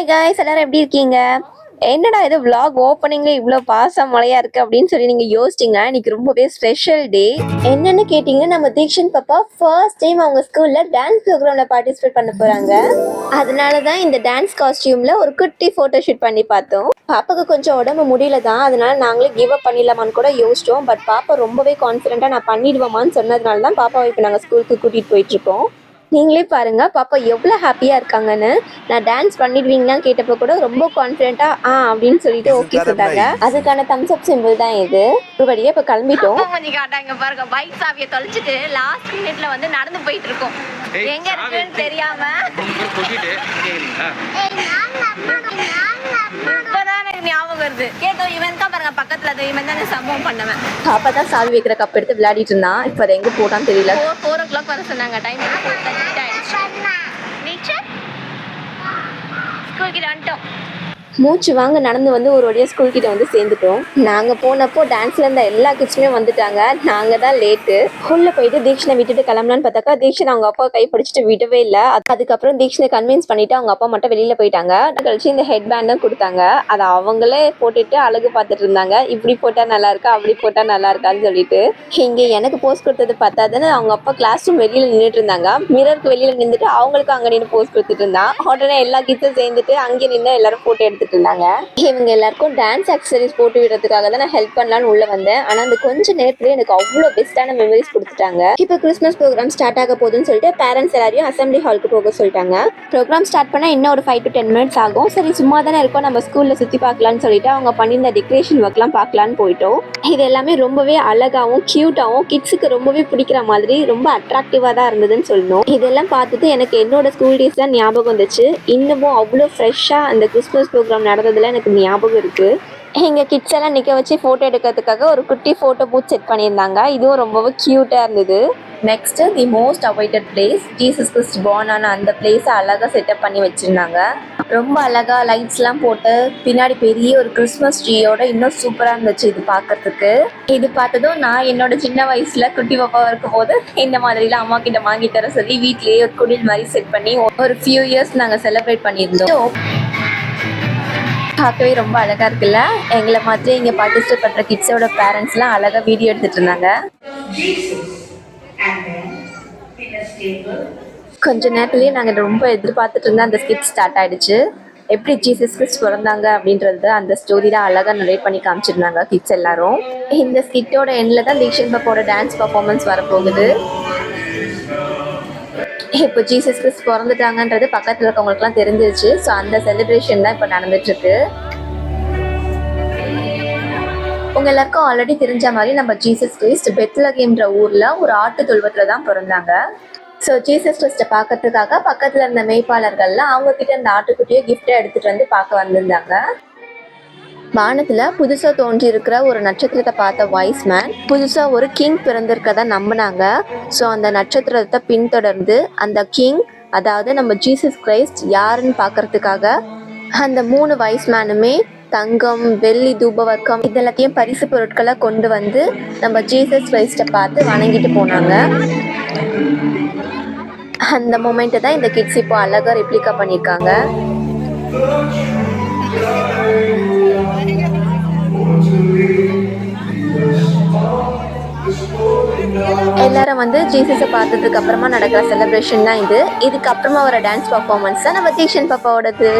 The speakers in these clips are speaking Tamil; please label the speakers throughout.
Speaker 1: ஹாய் காய்ஸ், எல்லாரும் எப்படி இருக்கீங்க? என்னடா இது vlog ஓப்பனிங்ல இவ்வளோ பாசம் மழையா இருக்கு அப்படின்னு சொல்லி நீங்க யோசிச்சிங்கன்னா இன்னைக்கு ரொம்பவே ஸ்பெஷல் டே. என்னன்னு கேட்டீங்கன்னா, நம்ம தீக்ஷன் பாப்பா ஃபர்ஸ்ட் டைம் அவங்க ஸ்கூல்ல டான்ஸ் ப்ரோக்ராம்ல பார்ட்டிசிபேட் பண்ண போறாங்க. அதனால தான் இந்த டான்ஸ் காஸ்டியூம்ல ஒரு குட்டி போட்டோ ஷூட் பண்ணி பார்த்தோம். பாப்பாக்கு கொஞ்சம் உடம்பு முடியல தான், அதனால நாங்களே கிவ் அப் பண்ணிடலாமான்னு கூட யோசிச்சோம். பட் பாப்பா ரொம்பவே கான்ஃபிடென்ட்டா நான் பண்ணிடுவேமான்னு சொன்னதுனால தான் பாப்பாவை இப்போ நாங்கள் ஸ்கூலுக்கு கூட்டிட்டு போயிட்டு இருக்கோம். நீங்களே பாருங்க பாப்பா எவ்வளோ ஹாப்பியா இருக்காங்கன்னு. நான் டான்ஸ் பண்ணிடுவீங்களான்னு கேட்டப்போ கூட ரொம்ப கான்ஃபிடென்ட்டா அப்படின்னு சொல்லிட்டு ஓகே சொல்லிட்டாங்க. அதுக்கான தம்ஸ் அப் சிம்பிள் தான் இது. ஒருபடியே இப்போ கிளம்பிட்டோம்.
Speaker 2: கொஞ்சம் காட்டாங்க பாருங்க, பைக் சாவியை தொலைச்சிட்டு லாஸ்ட் மினிட்ல வந்து நடந்து போயிட்டு இருக்கோம். எங்க இருக்குன்னு தெரியாம இப்பதான் எனக்கு ஞாபகம் வருது. ஏதோ இவன் தான் பாருங்க பக்கத்துல, இவன் தான் சம்பவம் பண்ணவன்.
Speaker 1: பாப்பா தான் சாவி வைக்கிற கப் எடுத்து விளையாடிட்டு இருந்தான். இப்போ அதை எங்க போட்டான்னு தெரியல.
Speaker 2: 4 o'clock வர சொன்னாங்க. டைம் 4:30 ஆயிடுச்சு. ஸ்கூல் கிட்ட வந்துட்டோம்.
Speaker 1: மூச்சு வாங்க நடந்து வந்து ஒரு வழியாக ஸ்கூல் கிட்ட வந்து சேர்ந்துட்டோம். நாங்கள் போனப்போ டான்ஸ்ல இருந்த எல்லா கிட்ஸுமே வந்துட்டாங்க. நாங்கள் தான் லேட்டு. உள்ள போயிட்டு தீக்ஷனை விட்டுட்டு கிளம்பலான்னு பார்த்தாக்கா தீக்ஷன் அவங்க அப்பா கை பிடிச்சிட்டு விடவே இல்லை. அதுக்கப்புறம் தீக்ஷனை கன்வின்ஸ் பண்ணிட்டு அவங்க அப்பா மட்டும் வெளியில போயிட்டாங்க. கழிச்சு இந்த ஹெட் பேண்டும் கொடுத்தாங்க. அதை அவங்களே போட்டுட்டு அழகு பார்த்துட்டு இருந்தாங்க. இப்படி போட்டா நல்லா இருக்கா, அப்படி போட்டா நல்லா இருக்கான்னு சொல்லிட்டு. இங்கே எனக்கு போஸ்ட் கொடுத்தது பார்த்தாதுன்னு அவங்க அப்பா கிளாஸ் ரூம் வெளியில நின்றுட்டு இருந்தாங்க. மிரருக்கு வெளியில நின்றுட்டு அவங்களுக்கு அங்கே நின்று போஸ்ட் கொடுத்துட்டு இருந்தான். உடனே எல்லா கிட்ஸும் சேர்ந்துட்டு அங்கே நின்று எல்லாரும் போட்டோ எடுத்துட்டு இருந்தாங்க. இவங்க எல்லாருக்கும் டான்ஸ் ஆக்சசரிஸ் போட்டு விடுறதுக்காக தான் நான் ஹெல்ப் பண்ணலான்னு உள்ள வந்தேன். ஆனா அந்த கொஞ்ச நேரத்துல எனக்கு அவ்வளோ பெஸ்டான மெமரிஸ் கொடுத்துட்டாங்க. இப்போ கிறிஸ்மஸ் ப்ரோக்ராம் ஸ்டார்ட் ஆக போகுதுன்னு சொல்லிட்டு பேரண்ட்ஸ் எல்லாரையும் அசம்பிளி ஹாலுக்கு போக சொல்லிட்டாங்க. ப்ரோக்ராம் ஸ்டார்ட் பண்ண இன்னும் ஒரு 5 to 10 minutes ஆகும். சரி சும்மா தானே இருக்கோம், நம்ம ஸ்கூல்ல சுத்தி பார்க்கலான்னு சொல்லிட்டு அவங்க பண்ணியிருந்த டெக்கரேஷன் ஒர்க்லாம் பார்க்கலான்னு போயிட்டோம். இது எல்லாமே ரொம்பவே அழகாவும் கியூட்டாவும் கிட்ஸுக்கு ரொம்பவே பிடிக்கிற மாதிரி ரொம்ப அட்ராக்டிவா தான் இருந்ததுன்னு சொல்லணும். இதெல்லாம் பார்த்துட்டு எனக்கு என்னோட ஸ்கூல் டேஸ் தான் ஞாபகம் வந்துச்சு. இன்னமும் அவ்வளோ ஃப்ரெஷ்ஷா அந்த கிறிஸ்மஸ் ப்ரோக்ராம் நடந்ததுல எனக்கு ஞாபகம் இருக்கு. எங்க கிட்ஸ் எல்லாம் நிக்க வச்சு போட்டோ எடுக்கிறதுக்காக ஒரு குட்டி போட்டோ பூத் செட் பண்ணியிருந்தாங்க. இதுவும் ரொம்பவே கியூட்டா இருந்தது. Next the most awaited place, Jesus Christ born ஆன அந்த பிளேஸை அழகா செட்டப் பண்ணி வச்சிருந்தாங்க. ரொம்ப அழகா லைட்ஸ்லாம் போட்டு பின்னாடி பெரிய ஒரு கிறிஸ்மஸ் ட்ரீயோட இன்னும் சூப்பரா இருந்துச்சு இது பார்க்கறதுக்கு. இது பார்த்ததும் நான் என்னோட சின்ன வயசுல குட்டி பாப்பா இருக்கும் போது இந்த மாதிரிலாம் அம்மா கிட்ட வாங்கி தர சொல்லி வீட்லயே ஒரு குடில் மாதிரி செட் பண்ணி ஒரு ஃபியூ இயர்ஸ் நாங்க செலிப்ரேட் பண்ணியிருந்தோம். பார்க்கவே ரொம்ப அழகா இருக்குல்ல. எங்களை மாதிரி இங்க பார்ட்டிசிபேட் பண்ற கிட்ஸோட பேரண்ட்ஸ்லாம் அழகா வீடியோ எடுத்துட்டு இருந்தாங்க. கொஞ்ச நேரத்துலயே நாங்க ரொம்ப எதிர்பார்த்துட்டு இருந்த அந்த ஸ்கிட் ஸ்டார்ட் ஆயிடுச்சு. எப்படி ஜீசஸ் கிறிஸ்ட் பிறந்தாங்க அப்படின்றது அந்த ஸ்டோரி தான் அழகா நரேட் பண்ணி காமிச்சிருந்தாங்க கிட்ஸ் எல்லாரும். இந்த ஸ்கிட்டோட எண்ட்ல தான் தீக்ஷன் பாப்பாவோட டான்ஸ் பர்ஃபார்மன்ஸ் வரப்போகுது. இப்போ ஜீசஸ் கிறிஸ்ட் பிறந்துட்டாங்கன்றது பக்கத்தில் இருக்கவங்களுக்குலாம் தெரிஞ்சிருச்சு. ஸோ அந்த செலிப்ரேஷன் தான் இப்போ நடந்துட்டு இருக்கு. உங்க எல்லாருக்கும் ஆல்ரெடி தெரிஞ்ச மாதிரி நம்ம ஜீசஸ் கிறிஸ்ட் பெத்லகேம்ன்ற ஊர்ல ஒரு ஆட்டு தொழுவத்துல தான் பிறந்தாங்க. ஸோ ஜீசஸ் கிறிஸ்ட பார்க்கறதுக்காக பக்கத்துல இருந்த மேய்ப்பாளர்கள்லாம் அவங்க கிட்ட இந்த ஆட்டுக்குட்டியை கிஃப்டா எடுத்துட்டு வந்து பார்க்க வந்திருந்தாங்க. வானத்துல புதுசா தோன்றி இருக்கிற ஒரு நட்சத்திரத்தை பார்த்த வாய்ஸ் மேன் புதுசா ஒரு கிங் பிறந்திருக்கதா நம்பினாங்க. ஸோ அந்த நட்சத்திரத்தை பின்தொடர்ந்து அந்த கிங், அதாவது நம்ம ஜீசஸ் கிரைஸ்ட் யாருன்னு பார்க்கறதுக்காக அந்த 3 வாய்ஸ் மேனுமே தங்கம், வெள்ளி, தூபவர்க்கம் இதெல்லாத்தையும் பரிசு பொருட்களை கொண்டு வந்து நம்ம ஜீசஸ் கிரைஸ்ட பார்த்து வணங்கிட்டு போனாங்க. அந்த மொமெண்ட்டை தான் இந்த கிட்ஸ் இப்போ அழகா ரெப்ளிகா பண்ணியிருக்காங்க. எல்லாரும் வந்து ஜீசஸை பார்த்ததுக்கு அப்புறமா நடக்கிற செலிப்ரேஷன் தான் இது. இதுக்கு அப்புறமா வர டான்ஸ் பர்ஃபார்மன்ஸ் தான் நம்ம தீக்ஷன் பாப்பாவோடது.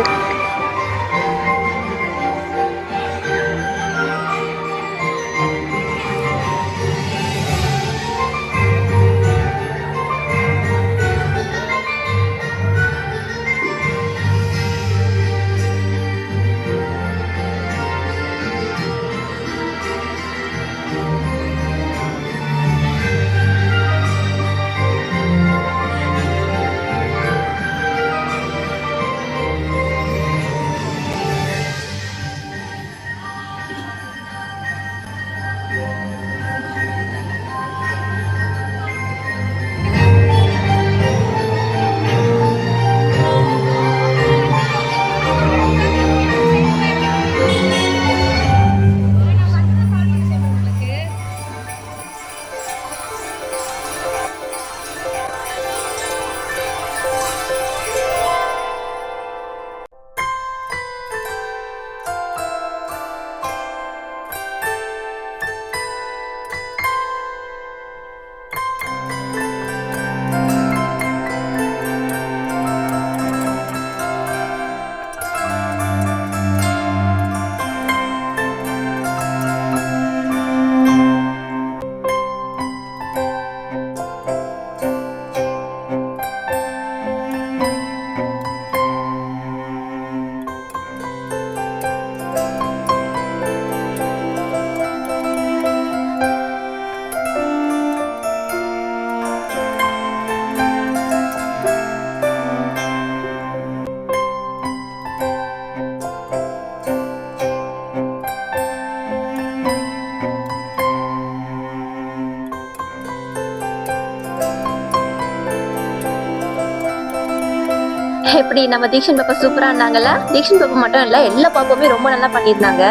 Speaker 1: எப்படி நம்ம தீக்ஷன் பாப்பா சூப்பரா இருந்தாங்கல்ல? தீக்ஷன் பாப்பா மட்டும் இல்ல, எல்லா பாப்பாவுமே ரொம்ப நல்லா பண்ணியிருந்தாங்க.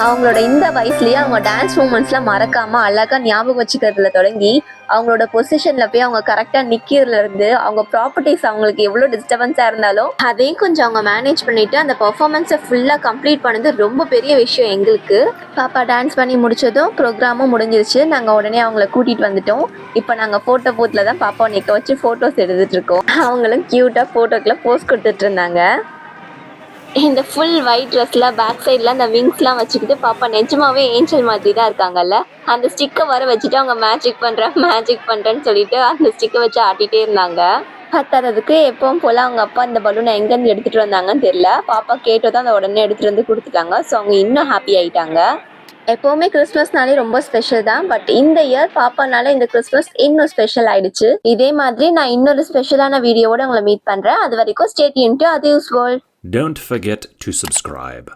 Speaker 1: அவங்களோட இந்த வயசுலயே அவங்க டான்ஸ் மூமெண்ட்ஸ்லாம் மறக்காம அழகா ஞாபகம் வச்சுக்கிறதுல தொடங்கி அவங்களோட பொசிஷன்ல போய் அவங்க கரெக்டா நிக்கிறதுல இருந்து அவங்க ப்ராப்பர்ட்டிஸ் அவங்களுக்கு எவ்வளவு டிஸ்டர்பன்ஸா இருந்தாலும் அதையும் கொஞ்சம் அவங்க மேனேஜ் பண்ணிட்டு அந்த பெர்ஃபார்மன்ஸை ஃபுல்லா கம்ப்ளீட் பண்ணது ரொம்ப பெரிய விஷயம் எங்களுக்கு. பாப்பா டான்ஸ் பண்ணி முடிச்சதும் ப்ரோக்ராமும் முடிஞ்சிருச்சு. நாங்க உடனே அவங்கள கூட்டிட்டு வந்துட்டோம். இப்போ நாங்க போட்டோ பூத்ல தான் பாப்பா நிக்க வச்சு போட்டோஸ் எடுத்துட்டு இருக்கோம். அவங்களும் கியூட்டா போட்டோக்குள்ள போஸ் கொடுத்துட்டு இருந்தாங்க. இந்த ஃபுல் ஒயிட் ட்ரெஸ்ல பேக் சைட்ல அந்த விங்ஸ்லாம் வச்சுக்கிட்டு பாப்பா நிஜமாவே ஏஞ்சல் மாதிரி தான் இருக்காங்கல்ல. அந்த ஸ்டிக்கை வர வச்சுட்டு அவங்க மேஜிக் பண்றேன்னு சொல்லிட்டு அந்த ஸ்டிக்கை வச்சு ஆட்டிட்டே இருந்தாங்க. பத்தாததுக்கு எப்பவும் போல அவங்க அப்பா இந்த பலூனை எங்கேருந்து எடுத்துட்டு வந்தாங்கன்னு தெரியல. பாப்பா கேட்டதும் அதை உடனே எடுத்துட்டு வந்து கொடுத்துட்டாங்க. ஸோ அவங்க இன்னும் ஹாப்பி ஆயிட்டாங்க. எப்பவுமே கிறிஸ்மஸ்னாலே ரொம்ப ஸ்பெஷல் தான். பட் இந்த இயர் பாப்பானால இந்த கிறிஸ்மஸ் இன்னும் ஸ்பெஷல் ஆயிடுச்சு. இதே மாதிரி நான் இன்னொரு ஸ்பெஷலான வீடியோவோட உங்களை மீட் பண்றேன். அது வரைக்கும் stay tuned Adhu's World.
Speaker 3: Don't forget to subscribe.